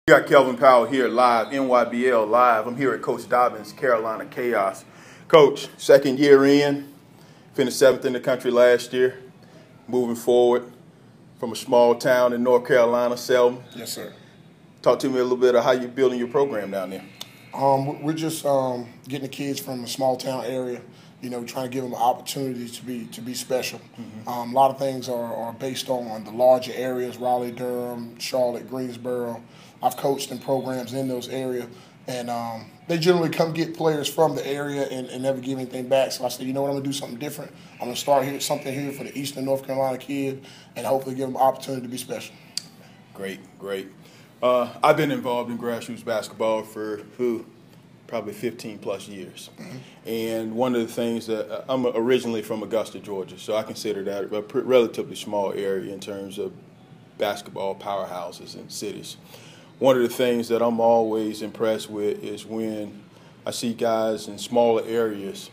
We got Kelvin Powell here live, NYBL live. I'm here at Coach Dobbins, Carolina Chaos. Coach, second year in, finished 7th in the country last year, moving forward from a small town in North Carolina, Selma. Yes, sir. Talk to me a little bit of how you're building your program down there. We're just getting the kids from a small town area, trying to give them an opportunity to be special. A lot of things are based on the larger areas, Raleigh, Durham, Charlotte, Greensboro. I've coached in programs in those areas, and they generally come get players from the area and never give anything back. So I said, you know what, I'm going to do something different. I'm going to start something here for the Eastern North Carolina kid and hopefully give them an opportunity to be special. Great, great. I've been involved in grassroots basketball for probably 15 plus years. And one of the things that I'm originally from Augusta, Georgia, so I consider that a relatively small area in terms of basketball powerhouses and cities. One of the things that I'm always impressed with is when I see guys in smaller areas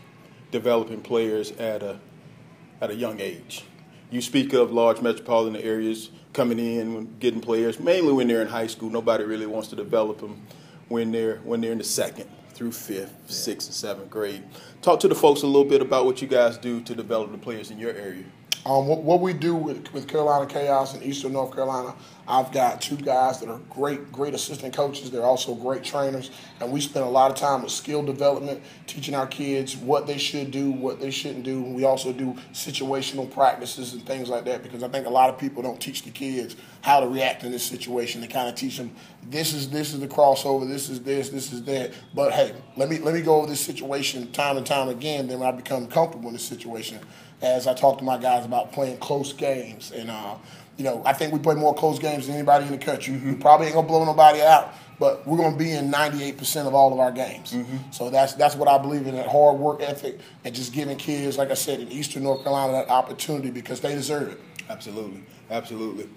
developing players at a young age. You speak of large metropolitan areas coming in, getting players, mainly when they're in high school. Nobody really wants to develop them when they're in the 2nd through 5th, 6th, and 7th grade. Talk to the folks a little bit about what you guys do to develop the players in your area. What we do with Carolina Chaos in Eastern North Carolina, I've got 2 guys that are great assistant coaches. They're also great trainers, and we spend a lot of time with skill development, teaching our kids what they should do, what they shouldn't do. We also do situational practices and things like that, because I think a lot of people don't teach the kids how to react in this situation. They kind of teach them this is the crossover, this is that. But hey, let me go over this situation time and time again. Then when I become comfortable in this situation, as I talk to my guys about playing close games. And, I think we play more close games than anybody in the country. We probably ain't going to blow nobody out, but we're going to be in 98% of all of our games. So that's what I believe in, that hard work ethic and just giving kids, like I said, in Eastern North Carolina that opportunity because they deserve it. Absolutely, absolutely.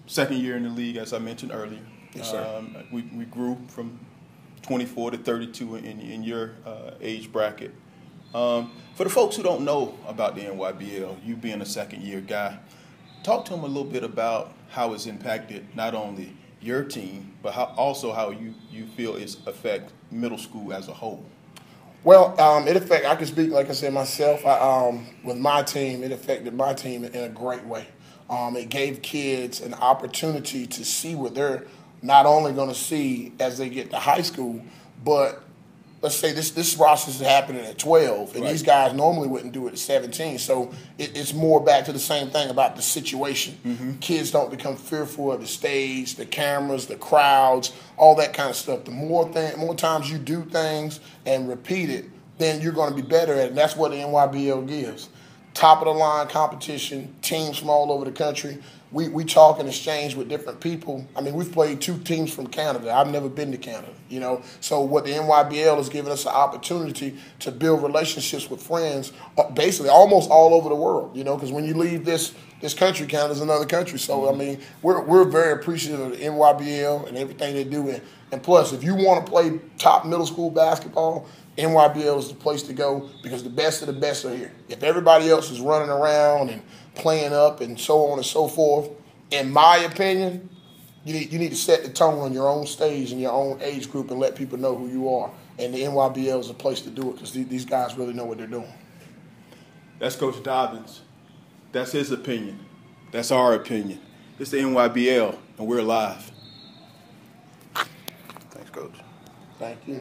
Second year in the league, as I mentioned earlier. Yes, sir. We grew from 24 to 32 in your age bracket. For the folks who don't know about the NYBL, you being a second-year guy, talk to them a little bit about how it's impacted not only your team, but also how you feel it's affect middle school as a whole. Well, I can speak, like I said, myself. With my team, it affected my team in a great way. It gave kids an opportunity to see what they're not only going to see as they get to high school, but let's say this process is happening at 12, and these guys normally wouldn't do it at 17. So it's more back to the same thing about the situation. Kids don't become fearful of the stage, the cameras, the crowds, all that kind of stuff. The more times you do things and repeat it, then you're going to be better at it. And that's what the NYBL gives. Top of the line competition, teams from all over the country. We talk and exchange with different people. I mean, we've played 2 teams from Canada. I've never been to Canada, So what the NYBL has given us an opportunity to build relationships with friends, basically almost all over the world, because when you leave this country, Canada's another country. So, I mean, we're very appreciative of the NYBL and everything they do. And plus, if you want to play top middle school basketball, NYBL is the place to go because the best of the best are here. If everybody else is running around and playing up and so on and so forth, in my opinion, you need to set the tone on your own stage and your own age group and let people know who you are. And the NYBL is a place to do it because these guys really know what they're doing. That's Coach Dobbins. That's his opinion. That's our opinion. It's the NYBL, and we're live. Thanks, Coach. Thank you.